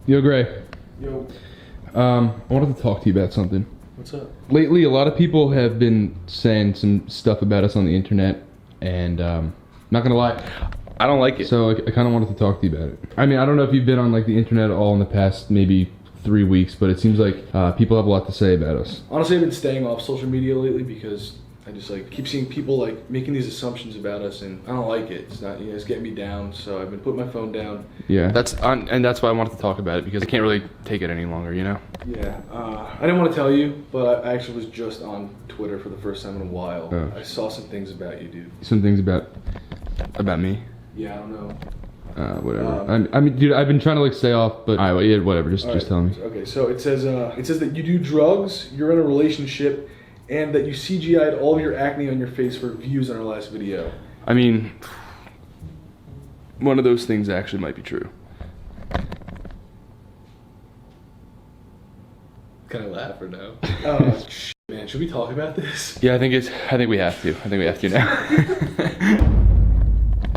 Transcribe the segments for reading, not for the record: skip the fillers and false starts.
Yo, Gray. Yo. I wanted to talk to you about something. What's up? Lately, a lot of people have been saying some stuff about us on the internet, and not gonna lie, I don't like it. So I kind of wanted to talk to you about it. I mean, I don't know if you've been on like the internet at all in the past maybe 3 weeks, but it seems like people have a lot to say about us. Honestly, I've been staying off social media lately because I just like keep seeing people like making these assumptions about us, and I don't like it. It's not, you know, it's getting me down. So I've been putting my phone down. Yeah, and that's why I wanted to talk about it, because I can't really take it any longer, you know? Yeah, I didn't want to tell you, but I actually was just on Twitter for the first time in a while. Oh. I saw some things about you, dude. Some things about me. Yeah, I don't know. Whatever. I mean, dude, I've been trying to like stay off, but alright, yeah, whatever. Just tell me. Okay, so it says that you do drugs, you're in a relationship, and that you CGI'd all of your acne on your face for views on our last video. I mean, one of those things actually might be true. Can I laugh or no? Oh, shit, man. Should we talk about this? Yeah, I think we have to. I think we have to now.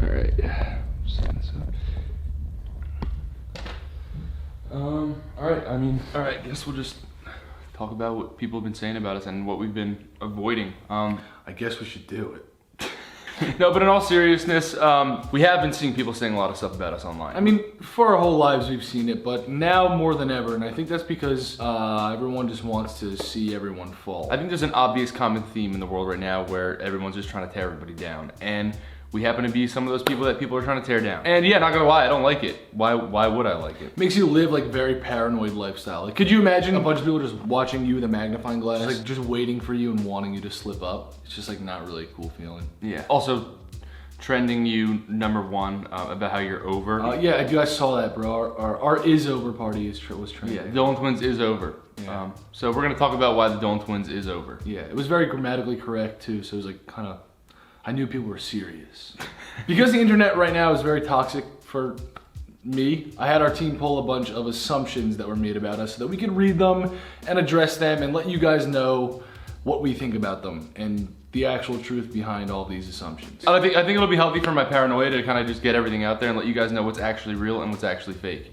All right. Setting this up. All right. I mean, all right. Guess we'll just talk about what people have been saying about us and what we've been avoiding. I guess we should do it. No, but in all seriousness, we have been seeing people saying a lot of stuff about us online. I mean, for our whole lives we've seen it, but now more than ever, and I think that's because everyone just wants to see everyone fall. I think there's an obvious common theme in the world right now where everyone's just trying to tear everybody down, and we happen to be some of those people that people are trying to tear down. And yeah, not gonna lie, I don't like it. Why would I like it? Makes you live like very paranoid lifestyle. Like, could you imagine a bunch of people just watching you with a magnifying glass, like just waiting for you and wanting you to slip up? It's just like not really a cool feeling. Yeah. Also, trending you #1 about how you're over. Yeah, I saw that, bro. Our is over party was trending. Yeah, Dolan Twins is over. Yeah. So we're gonna talk about why the Dolan Twins is over. Yeah, it was very grammatically correct too, so it was like kind of, I knew people were serious. Because the internet right now is very toxic for me, I had our team pull a bunch of assumptions that were made about us so that we could read them and address them and let you guys know what we think about them and the actual truth behind all these assumptions. I think it'll be healthy for my paranoia to kind of just get everything out there and let you guys know what's actually real and what's actually fake.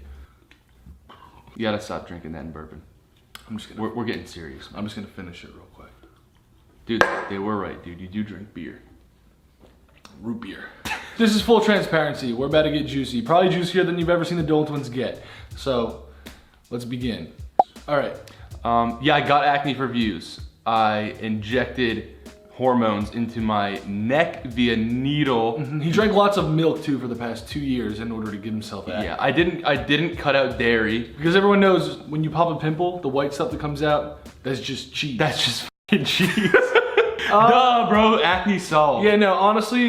You gotta stop drinking that in bourbon. We're getting serious. I'm just gonna finish it real quick. Dude, they were right, dude. You do drink beer. Root beer. This is full transparency. We're about to get juicy. Probably juicier than you've ever seen the Dolan Twins get. So, let's begin. All right. Yeah, I got acne for views. I injected hormones into my neck via needle. He drank lots of milk too for the past 2 years in order to give himself acne. Yeah, I didn't cut out dairy. Because everyone knows when you pop a pimple, the white stuff that comes out, that's just cheese. That's just fucking cheese. Duh, bro, acne solved. Yeah, no, honestly,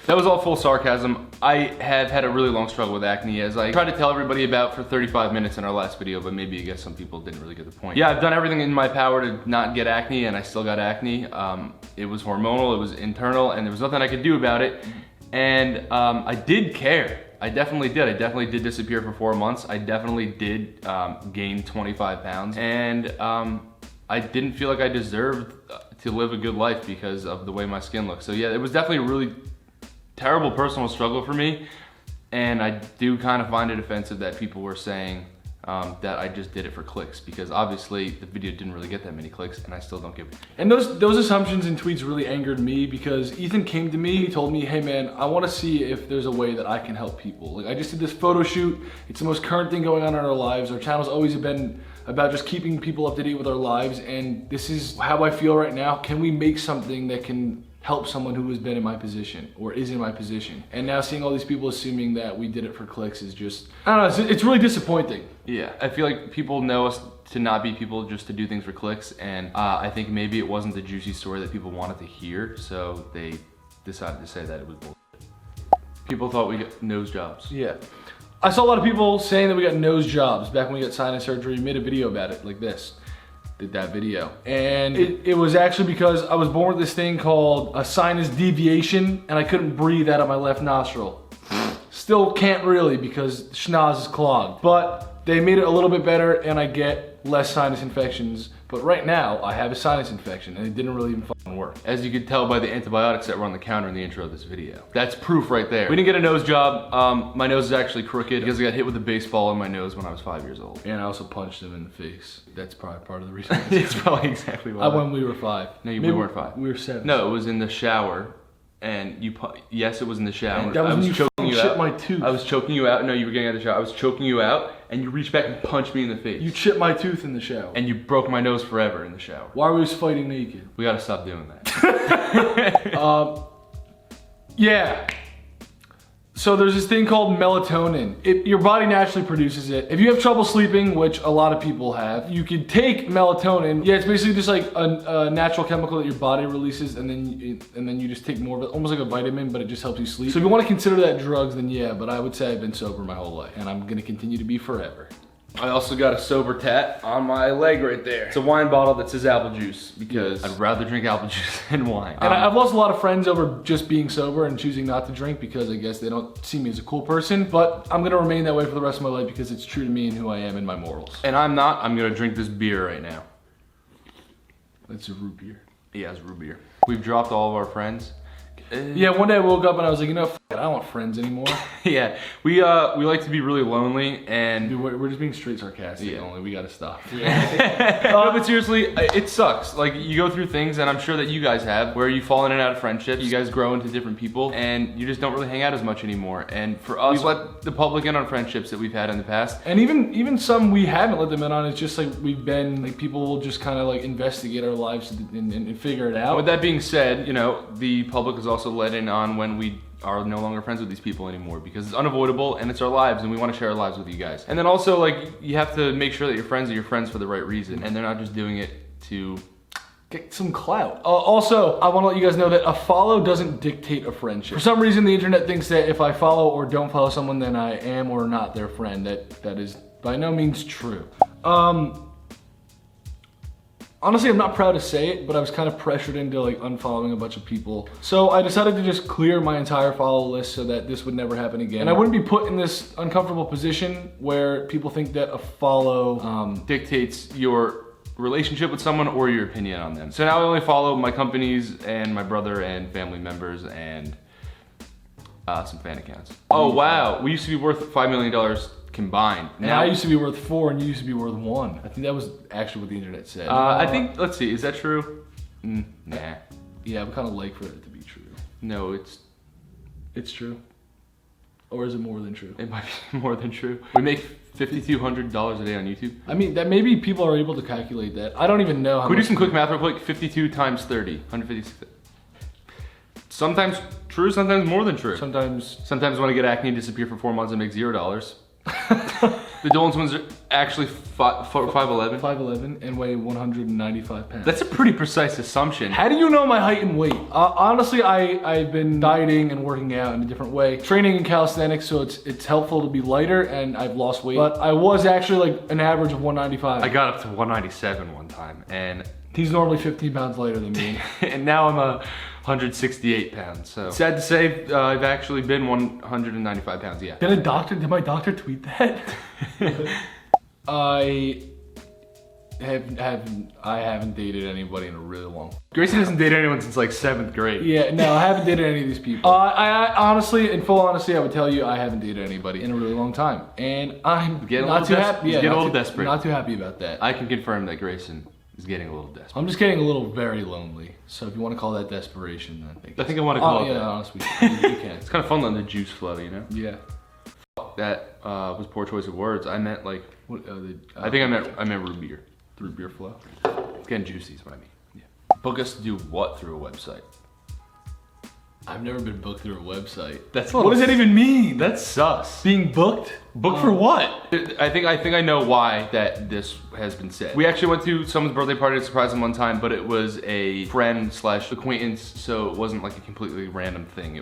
that was all full sarcasm. I have had a really long struggle with acne, as I tried to tell everybody about for 35 minutes in our last video, but maybe I guess some people didn't really get the point. Yeah, I've done everything in my power to not get acne, and I still got acne. It was hormonal, it was internal, and there was nothing I could do about it. And I did care. I definitely did. I definitely did disappear for 4 months. I definitely did gain 25 pounds. And I didn't feel like I deserved to live a good life because of the way my skin looks. So yeah, it was definitely a really terrible personal struggle for me. And I do kind of find it offensive that people were saying that I just did it for clicks, because obviously the video didn't really get that many clicks and I still don't give it. And those assumptions and tweets really angered me, because Ethan came to me, he told me, hey man, I wanna see if there's a way that I can help people. Like, I just did this photo shoot. It's the most current thing going on in our lives. Our channel's always been about just keeping people up to date with our lives, and this is how I feel right now. Can we make something that can help someone who has been in my position or is in my position? And now seeing all these people assuming that we did it for clicks is just, I don't know, it's really disappointing. Yeah, I feel like people know us to not be people just to do things for clicks, and I think maybe it wasn't the juicy story that people wanted to hear, so they decided to say that it was bullshit. People thought we got nose jobs. Yeah. I saw a lot of people saying that we got nose jobs back when we got sinus surgery. We made a video about it like this. Did that video. And it was actually because I was born with this thing called a sinus deviation, and I couldn't breathe out of my left nostril. Still can't really, because schnoz is clogged. But they made it a little bit better, and I get less sinus infections. But right now, I have a sinus infection and it didn't really even fucking work. As you could tell by the antibiotics that were on the counter in the intro of this video. That's proof right there. We didn't get a nose job. My nose is actually crooked because I got hit with a baseball in my nose when I was 5 years old. And I also punched him in the face. That's probably part of the reason. It's probably exactly why. When we were 5. No, we weren't 5. We were 7. No, it was in the shower. And yes, it was in the shower. That was I was when you choking you shit out. my tooth. I was choking you out. No, you were getting out of the shower. I was choking you out, and you reached back and punched me in the face. You chipped my tooth in the shower. And you broke my nose forever in the shower. Why were we just fighting naked? We gotta stop doing that. Yeah. So there's this thing called melatonin. Your body naturally produces it. If you have trouble sleeping, which a lot of people have, you can take melatonin. Yeah, it's basically just like a natural chemical that your body releases, and then you just take more of it, almost like a vitamin, but it just helps you sleep. So if you want to consider that drugs, then yeah, but I would say I've been sober my whole life, and I'm gonna continue to be forever. I also got a sober tat on my leg right there. It's a wine bottle that says apple juice because I'd rather drink apple juice than wine. And I've lost a lot of friends over just being sober and choosing not to drink because I guess they don't see me as a cool person, but I'm gonna remain that way for the rest of my life because it's true to me and who I am and my morals. And I'm gonna drink this beer right now. It's a root beer. Yeah, it's root beer. We've dropped all of our friends. Yeah, one day I woke up and I was like, you know, f it, I don't want friends anymore. Yeah, we like to be really lonely, and dude, we're just being straight sarcastic. Yeah. Only we gotta stop. No, but seriously, it sucks. Like, you go through things, and I'm sure that you guys have, where you fall in and out of friendships. You guys grow into different people, and you just don't really hang out as much anymore. And for us, we've let the public in on friendships that we've had in the past. And even some we haven't let them in on. It's just like we've been like, people will just kind of like investigate our lives and figure it out. With that being said, you know, the public is also let in on when we are no longer friends with these people anymore, because it's unavoidable and it's our lives and we want to share our lives with you guys. And then also, like, you have to make sure that your friends are your friends for the right reason and they're not just doing it to get some clout. Also, I want to let you guys know that a follow doesn't dictate a friendship. For some reason, the internet thinks that if I follow or don't follow someone, then I am or not their friend. That is by no means true. Honestly, I'm not proud to say it, but I was kind of pressured into like unfollowing a bunch of people. So I decided to just clear my entire follow list so that this would never happen again. And I wouldn't be put in this uncomfortable position where people think that a follow dictates your relationship with someone or your opinion on them. So now I only follow my companies and my brother and family members and some fan accounts. Oh wow, we used to be worth $5 million combined. Now I used to be worth 4 and you used to be worth 1. I think that was actually what the internet said. I think, let's see, is that true? Nah. Yeah, I would kind of like for it to be true. No, it's true. Or is it more than true? It might be more than true. We make $5,200 a day on YouTube. I mean, that maybe people are able to calculate that. I don't even know how Can we do some quick math real quick? 52 times 30, 156. Sometimes true, sometimes more than true. Sometimes when I get acne and disappear for 4 months, I make $0. The Dolan twins are actually 5'11". 5'11" and weigh 195 pounds. That's a pretty precise assumption. How do you know my height and weight? Honestly, I've been dieting and working out in a different way. Training in calisthenics, so it's helpful to be lighter, and I've lost weight. But I was actually like an average of 195. I got up to 197 one time, and he's normally 15 pounds lighter than me. And now I'm 168 pounds, so. Sad to say, I've actually been 195 pounds, yeah. Did my doctor tweet that? I haven't dated anybody in a really long time. Grayson hasn't dated anyone since like 7th grade. Yeah, no, I haven't dated any of these people. I honestly, in full honesty, I would tell you I haven't dated anybody in a really long time. And I'm not too happy. Yeah, getting a little desperate. Not too happy about that. I can confirm that Grayson is getting a little desperate. I'm just getting a little very lonely. So if you want to call that desperation, then I think I want to call it that. Yeah, honestly, you can. It's kind of fun letting the juice flow, you know? Yeah. That was poor choice of words. I meant like, I think I meant root beer. Root beer flow. It's getting juicy is what I mean. Yeah. Book us to do what through a website? I've never been booked through a website. What does that even mean? That's sus. Being booked? Booked for what? I think I know why that this has been said. We actually went to someone's birthday party to surprise them one time, but it was a friend / acquaintance, so it wasn't like a completely random thing.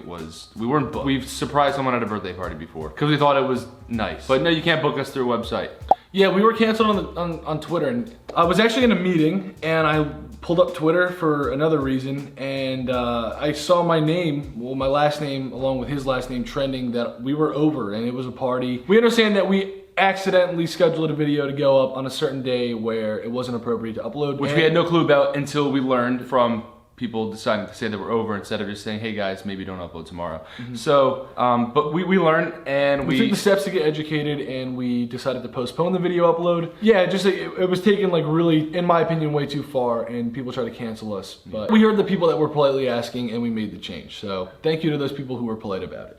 We weren't booked. We've surprised someone at a birthday party before because we thought it was nice. But no, you can't book us through a website. Yeah, we were canceled on Twitter, and I was actually in a meeting, and I pulled up Twitter for another reason, and I saw my name, well, my last name along with his last name trending that we were over, and it was a party. We understand that we accidentally scheduled a video to go up on a certain day where it wasn't appropriate to upload. Which we had no clue about until we learned from people deciding to say that we're over instead of just saying, hey guys, maybe don't upload tomorrow. So, but we learned, and we took the steps to get educated, and we decided to postpone the video upload. Yeah, just it was taken like really, in my opinion, way too far, and people tried to cancel us. But we heard the people that were politely asking, and we made the change. So thank you to those people who were polite about it.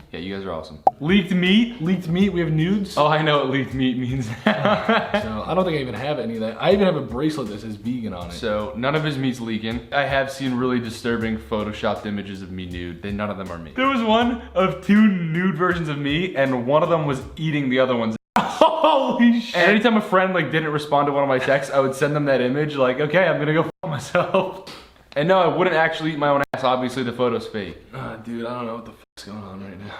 Yeah, you guys are awesome. Leaked meat? Leaked meat, we have nudes. Oh, I know what leaked meat means. So I don't think I even have any of that. I even have a bracelet that says vegan on it. So none of his meat's leaking. I have seen really disturbing photoshopped images of me nude. None of them are me. There was one of 2 nude versions of me, and one of them was eating the other one's. Holy shit. And anytime a friend like didn't respond to one of my texts, I would send them that image like, okay, I'm gonna go f myself. And no, I wouldn't actually eat my own ass. Obviously the photo's fake. Dude, I don't know what the fuck's going on right now.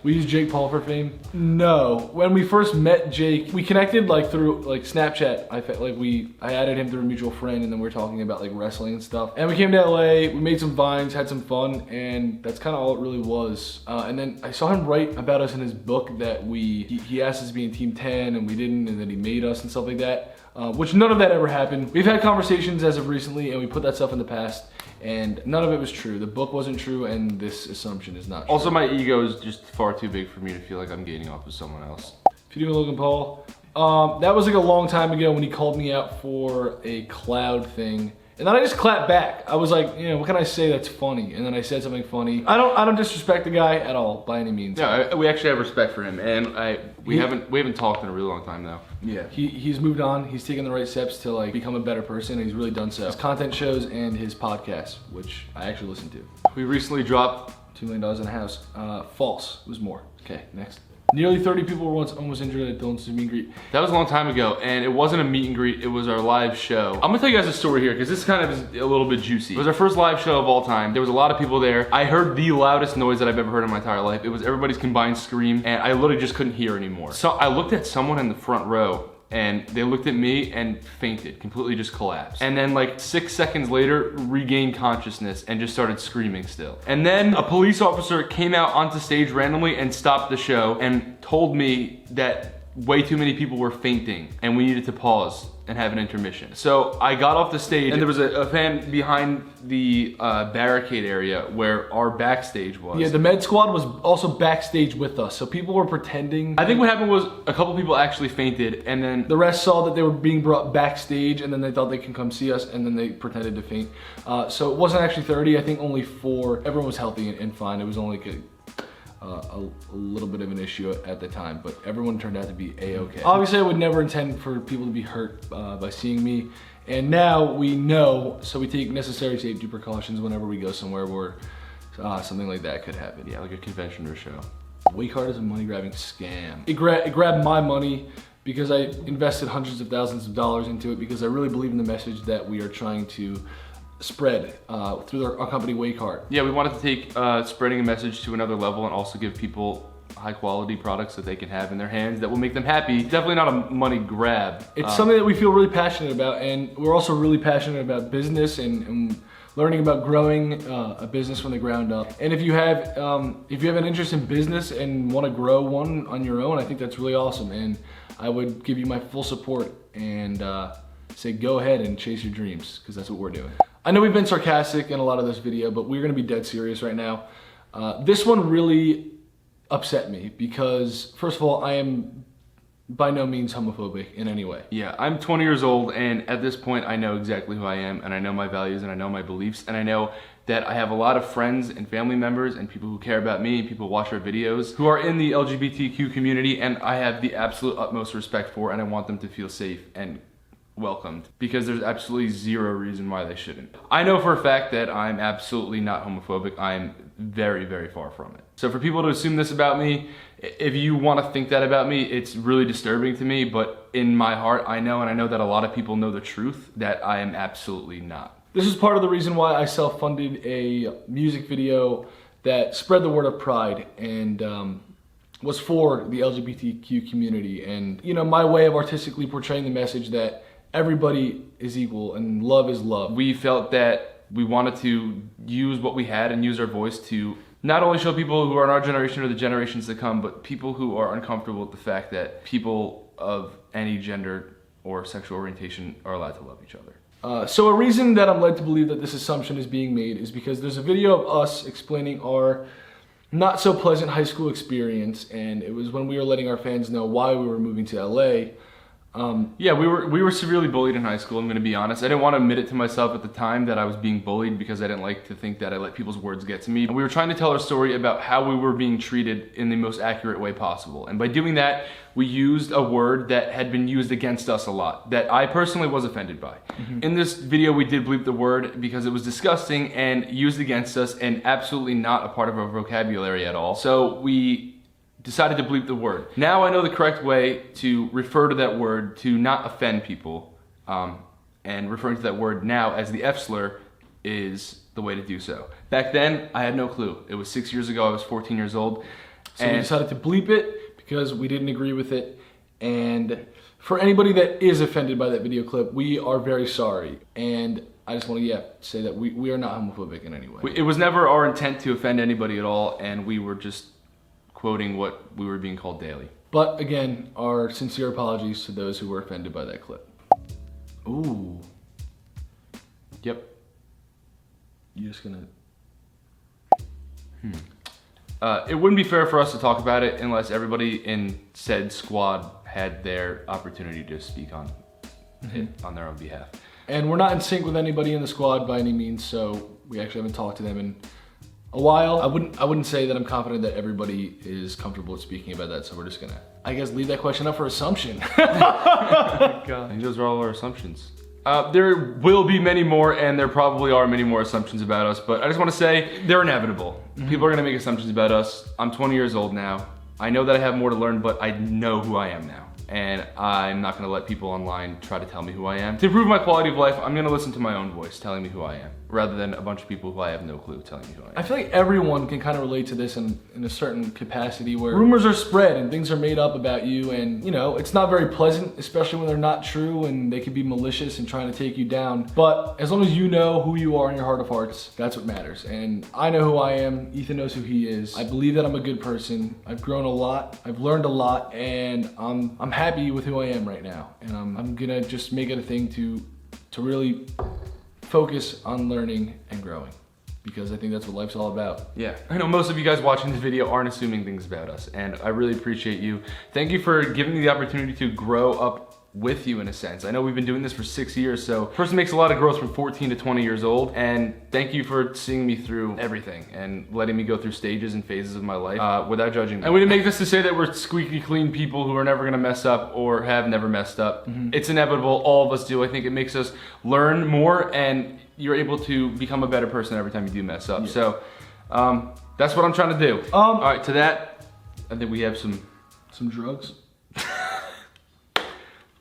We use Jake Paul for fame? No. When we first met Jake, we connected like through like Snapchat. I added him through a mutual friend, and then we were talking about like wrestling and stuff. And we came to LA, we made some vines, had some fun, and that's kind of all it really was. And then I saw him write about us in his book that he asked us to be in Team 10 and we didn't, and then he made us and stuff like that. Which none of that ever happened. We've had conversations as of recently, and we put that stuff in the past, and none of it was true. The book wasn't true, and this assumption is not true. Also, my ego is just far too big for me to feel like I'm gaining off of someone else. If you're doing Logan Paul, that was like a long time ago when he called me out for a cloud thing. And then I just clapped back. I was like, what can I say that's funny? And then I said something funny. I don't disrespect the guy at all by any means. Yeah, we actually have respect for him, and we haven't talked in a really long time though. Yeah, he's moved on. He's taken the right steps to like become a better person, and he's really done so. His content shows and his podcast, which I actually listen to. We recently dropped $2 million in a house. False. It was more. Okay, next. Nearly 30 people were once almost injured at Dylan's meet and greet. That was a long time ago, and it wasn't a meet and greet, it was our live show. I'm gonna tell you guys a story here, because this kind of is a little bit juicy. It was our first live show of all time. There was a lot of people there. I heard the loudest noise that I've ever heard in my entire life. It was everybody's combined scream, and I literally just couldn't hear anymore. So I looked at someone in the front row, and they looked at me and fainted, completely just collapsed. And then like 6 seconds later, regained consciousness and just started screaming still. And then a police officer came out onto stage randomly and stopped the show and told me that way too many people were fainting and we needed to pause and have an intermission. So I got off the stage, and there was a fan behind the barricade area where our backstage was. Yeah, the med squad was also backstage with us, so people were pretending. I think what happened was a couple people actually fainted, and then the rest saw that they were being brought backstage, and then they thought they can come see us, and then they pretended to faint. So it wasn't actually 30, I think only 4. Everyone was healthy and fine. It was only like a little bit of an issue at the time, but everyone turned out to be a-okay. Obviously, I would never intend for people to be hurt by seeing me, and now we know, so we take necessary safety precautions whenever we go somewhere where something like that could happen. Yeah, like a convention or show. Wake Hard is a money-grabbing scam. It grabbed my money because I invested hundreds of thousands of dollars into it, because I really believe in the message that we are trying to spread through our company Wake Hard. Yeah, we wanted to take spreading a message to another level and also give people high quality products that they can have in their hands that will make them happy. Definitely not a money grab. It's something that we feel really passionate about, and we're also really passionate about business and learning about growing a business from the ground up. And if you have an interest in business and want to grow one on your own, I think that's really awesome, and I would give you my full support and say go ahead and chase your dreams, because that's what we're doing. I know we've been sarcastic in a lot of this video, but we're gonna be dead serious right now. This one really upset me because, first of all, I am by no means homophobic in any way. Yeah, I'm 20 years old, and at this point I know exactly who I am, and I know my values, and I know my beliefs, and I know that I have a lot of friends and family members and people who care about me, people who watch our videos, who are in the LGBTQ community, and I have the absolute utmost respect for, and I want them to feel safe and welcomed, because there's absolutely zero reason why they shouldn't. I know for a fact that I'm absolutely not homophobic. I'm very, very far from it. So for people to assume this about me, if you want to think that about me, it's really disturbing to me, but in my heart, I know, and I know that a lot of people know the truth, that I am absolutely not. This is part of the reason why I self-funded a music video that spread the word of pride and was for the LGBTQ community, and my way of artistically portraying the message that everybody is equal and love is love. We felt that we wanted to use what we had and use our voice to not only show people who are in our generation or the generations to come, but people who are uncomfortable with the fact that people of any gender or sexual orientation are allowed to love each other. So a reason that I'm led to believe that this assumption is being made is because there's a video of us explaining our not so pleasant high school experience, and it was when we were letting our fans know why we were moving to LA. Yeah, we were severely bullied in high school, I'm gonna be honest. I didn't want to admit it to myself at the time that I was being bullied because I didn't like to think that I let people's words get to me. And we were trying to tell our story about how we were being treated in the most accurate way possible. And by doing that, we used a word that had been used against us a lot, that I personally was offended by. In this video, we did bleep the word because it was disgusting and used against us and absolutely not a part of our vocabulary at all. So we decided to bleep the word. Now I know the correct way to refer to that word to not offend people, and referring to that word now as the F slur is the way to do so. Back then, I had no clue. It was 6 years ago, I was 14 years old. So we decided to bleep it because we didn't agree with it. And for anybody that is offended by that video clip, we are very sorry. And I just want to say that we are not homophobic in any way. It was never our intent to offend anybody at all, and we were just quoting what we were being called daily. But again, our sincere apologies to those who were offended by that clip. Ooh. Yep. You're just gonna... It wouldn't be fair for us to talk about it unless everybody in said squad had their opportunity to speak on it on their own behalf. And we're not in sync with anybody in the squad by any means, so we actually haven't talked to them in a while. I wouldn't say that I'm confident that everybody is comfortable with speaking about that, so we're just gonna, I guess, leave that question up for assumption. I think those are all our assumptions. There will be many more, and there probably are many more assumptions about us, but I just want to say they're inevitable. People are gonna make assumptions about us. I'm 20 years old now. I know that I have more to learn, but I know who I am now. And I'm not gonna let people online try to tell me who I am. To improve my quality of life, I'm gonna listen to my own voice telling me who I am, rather than a bunch of people who I have no clue telling me who I am. I feel like everyone can kind of relate to this in a certain capacity where rumors are spread and things are made up about you, and you know, it's not very pleasant, especially when they're not true and they can be malicious and trying to take you down. But as long as you know who you are in your heart of hearts, that's what matters. And I know who I am, Ethan knows who he is. I believe that I'm a good person. I've grown a lot, I've learned a lot, and I'm happy with who I am right now. And I'm gonna just make it a thing to really focus on learning and growing, because I think that's what life's all about. Yeah, I know most of you guys watching this video aren't assuming things about us, and I really appreciate you. Thank you for giving me the opportunity to grow up with you in a sense. I know we've been doing this for 6 years, so a person makes a lot of growth from 14 to 20 years old, and thank you for seeing me through everything and letting me go through stages and phases of my life without judging me. And we didn't make this to say that we're squeaky clean people who are never gonna mess up or have never messed up. It's inevitable, all of us do. I think it makes us learn more, and you're able to become a better person every time you do mess up. Yeah. So that's what I'm trying to do. All right, to that, I think we have some drugs.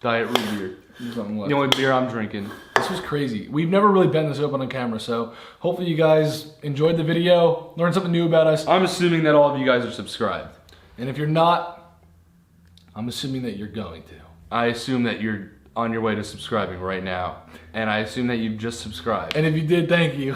Diet root beer. The only beer I'm drinking. This was crazy. We've never really been this open on camera, so hopefully you guys enjoyed the video, learned something new about us. I'm assuming that all of you guys are subscribed. And if you're not, I'm assuming that you're going to. I assume that you're on your way to subscribing right now. And I assume that you just subscribed. And if you did, thank you.